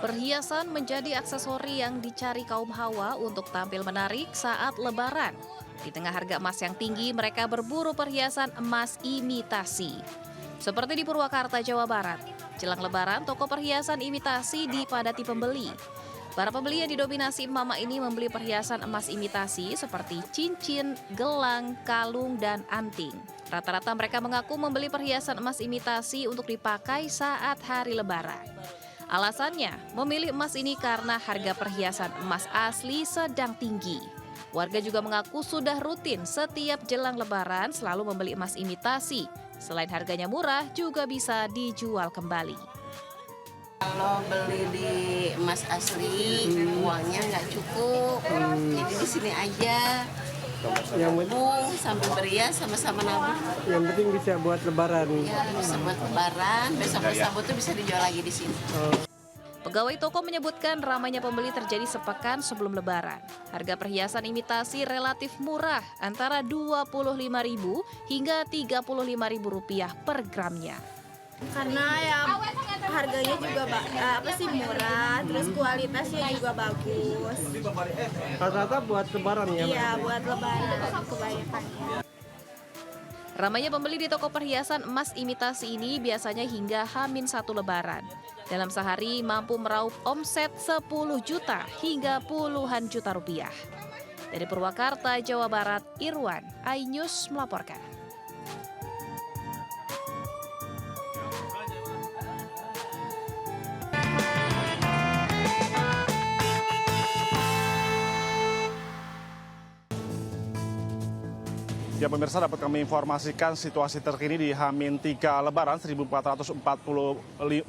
Perhiasan menjadi aksesori yang dicari kaum hawa untuk tampil menarik saat Lebaran. Di tengah harga emas yang tinggi, mereka berburu perhiasan emas imitasi. Seperti di Purwakarta, Jawa Barat. Jelang Lebaran, toko perhiasan imitasi dipadati pembeli. Para pembeli yang didominasi emak-emak ini membeli perhiasan emas imitasi seperti cincin, gelang, kalung, dan anting. Rata-rata mereka mengaku membeli perhiasan emas imitasi untuk dipakai saat hari Lebaran. Alasannya, memilih emas ini karena harga perhiasan emas asli sedang tinggi. Warga juga mengaku sudah rutin setiap jelang Lebaran selalu membeli emas imitasi. Selain harganya murah, juga bisa dijual kembali. Kalau beli di emas asli, uangnya nggak cukup. Jadi di sini aja. Nabung sambil berias sama-sama nabung. Yang penting bisa buat Lebaran. Ya, bisa buat Lebaran. Besok Sabu tuh bisa dijual lagi di sini. Pegawai toko menyebutkan ramainya pembeli terjadi sepekan sebelum Lebaran. Harga perhiasan imitasi relatif murah, antara Rp25.000 hingga Rp35.000 per gramnya. Karena ya harganya juga murah, terus kualitasnya juga bagus. Rata-rata buat Lebaran ya? Iya, buat Lebaran kebanyakan. Ramainya pembeli di toko perhiasan emas imitasi ini biasanya hingga H-1 Lebaran. Dalam sehari mampu meraup omset 10 juta hingga puluhan juta rupiah. Dari Purwakarta, Jawa Barat, Irwan, iNews melaporkan. Ya pemirsa, dapat kami informasikan situasi terkini di H-3 Lebaran 1446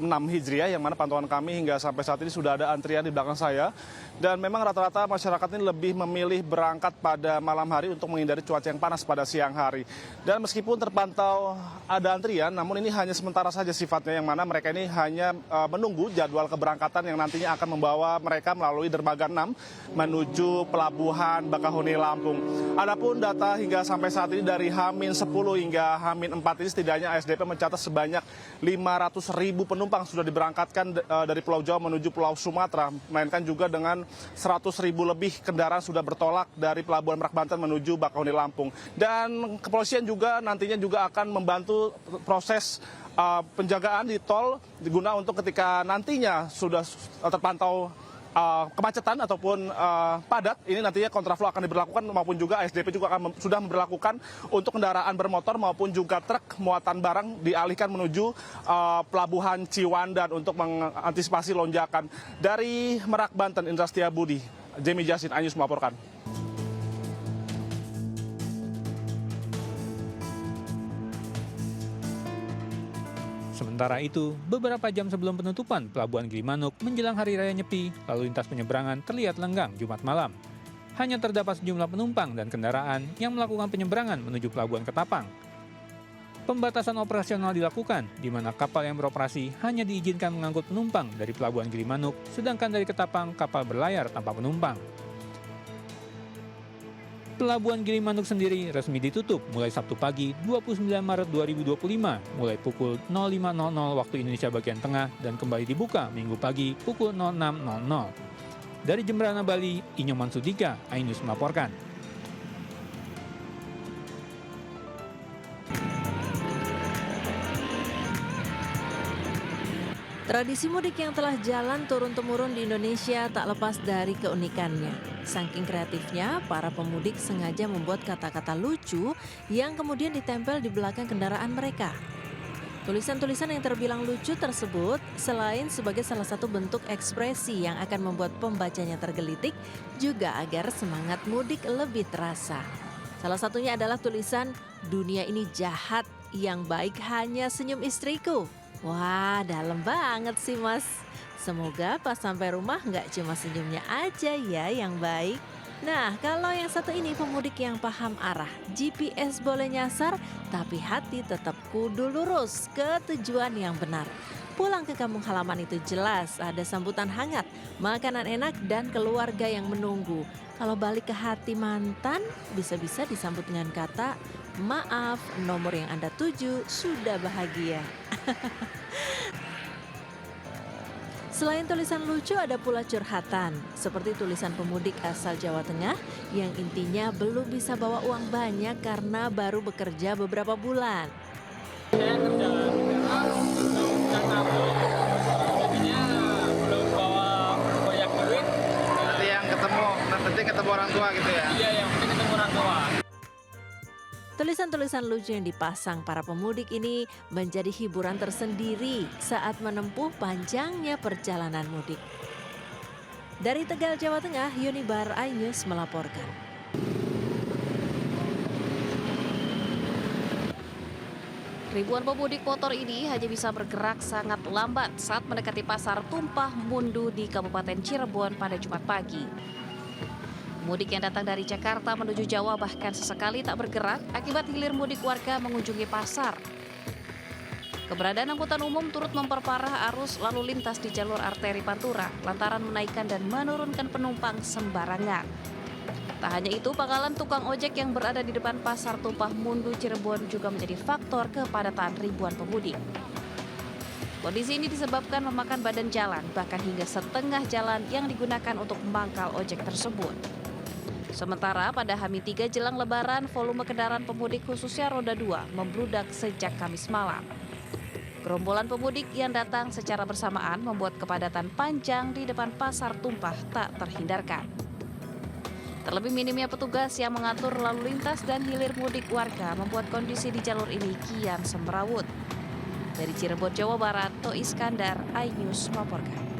Hijriah, yang mana pantauan kami hingga sampai saat ini sudah ada antrian di belakang saya. Dan memang rata-rata masyarakat ini lebih memilih berangkat pada malam hari untuk menghindari cuaca yang panas pada siang hari. Dan meskipun terpantau ada antrian, namun ini hanya sementara saja sifatnya, yang mana mereka ini hanya menunggu jadwal keberangkatan yang nantinya akan membawa mereka melalui dermaga 6 menuju Pelabuhan Bakahuni, Lampung. Adapun data hingga sampai saat ini dari H-10 hingga H-4 ini setidaknya ASDP mencatat sebanyak 500.000 penumpang sudah diberangkatkan dari Pulau Jawa menuju Pulau Sumatera, melainkan juga dengan 100.000 lebih kendaraan sudah bertolak dari Pelabuhan Merak Banten menuju Bakahuni, Lampung. Dan kepolisian juga nantinya juga akan membantu proses penjagaan di tol diguna untuk ketika nantinya sudah terpantau kemacetan ataupun padat, ini nantinya kontraflow akan diberlakukan, maupun juga ASDP juga sudah memberlakukan untuk kendaraan bermotor maupun juga truk muatan barang dialihkan menuju Pelabuhan Ciwandan untuk mengantisipasi lonjakan. Dari Merak Banten, Indra Setiabudi, Jemi Jasin, iNews melaporkan. Sementara itu, beberapa jam sebelum penutupan Pelabuhan Gilimanuk menjelang Hari Raya Nyepi, lalu lintas penyeberangan terlihat lenggang Jumat malam. Hanya terdapat sejumlah penumpang dan kendaraan yang melakukan penyeberangan menuju Pelabuhan Ketapang. Pembatasan operasional dilakukan, di mana kapal yang beroperasi hanya diizinkan mengangkut penumpang dari Pelabuhan Gilimanuk, sedangkan dari Ketapang kapal berlayar tanpa penumpang. Pelabuhan Gilimanuk sendiri resmi ditutup mulai Sabtu pagi 29 Maret 2025 mulai pukul 05.00 waktu Indonesia bagian tengah dan kembali dibuka Minggu pagi pukul 06.00. Dari Jemberana, Bali, Inyoman Sudika, iNews melaporkan. Tradisi mudik yang telah jalan turun-temurun di Indonesia tak lepas dari keunikannya. Saking kreatifnya, para pemudik sengaja membuat kata-kata lucu yang kemudian ditempel di belakang kendaraan mereka. Tulisan-tulisan yang terbilang lucu tersebut selain sebagai salah satu bentuk ekspresi yang akan membuat pembacanya tergelitik, juga agar semangat mudik lebih terasa. Salah satunya adalah tulisan, "Dunia ini jahat, yang baik hanya senyum istriku." Wah, dalam banget sih mas. Semoga pas sampai rumah nggak cuma senyumnya aja ya yang baik. Nah, kalau yang satu ini pemudik yang paham arah. GPS boleh nyasar, tapi hati tetap kudu lurus ke tujuan yang benar. Pulang ke kampung halaman itu jelas ada sambutan hangat, makanan enak, dan keluarga yang menunggu. Kalau balik ke hati mantan, bisa-bisa disambut dengan kata, "Maaf, nomor yang Anda tuju sudah bahagia." Selain tulisan lucu, ada pula curhatan, seperti tulisan pemudik asal Jawa Tengah yang intinya belum bisa bawa uang banyak karena baru bekerja beberapa bulan. Saya kerja karena jadinya belum bawa banyak duit. Nanti yang ketemu orang tua gitu ya. Iya, yang penting ketemu orang tua. Tulisan-tulisan lucu yang dipasang para pemudik ini menjadi hiburan tersendiri saat menempuh panjangnya perjalanan mudik. Dari Tegal, Jawa Tengah, Yunibar iNews melaporkan. Ribuan pemudik motor ini hanya bisa bergerak sangat lambat saat mendekati pasar Tumpah Mundu di Kabupaten Cirebon pada Jumat pagi. Pemudik yang datang dari Jakarta menuju Jawa bahkan sesekali tak bergerak akibat hilir mudik warga mengunjungi pasar. Keberadaan angkutan umum turut memperparah arus lalu lintas di jalur arteri Pantura lantaran menaikkan dan menurunkan penumpang sembarangan. Tak hanya itu, pangkalan tukang ojek yang berada di depan pasar Tumpah Mundu Cirebon juga menjadi faktor kepadatan ribuan pemudik. Kondisi ini disebabkan memakan badan jalan, bahkan hingga setengah jalan yang digunakan untuk mangkal ojek tersebut. Sementara pada H-3 jelang Lebaran, volume kendaraan pemudik khususnya roda 2 membludak sejak Kamis malam. Gerombolan pemudik yang datang secara bersamaan membuat kepadatan panjang di depan pasar Tumpah tak terhindarkan. Terlebih minimnya petugas yang mengatur lalu lintas dan hilir mudik warga membuat kondisi di jalur ini kian semrawut. Dari Cirebon, Jawa Barat, To Iskandar, iNews melaporkan.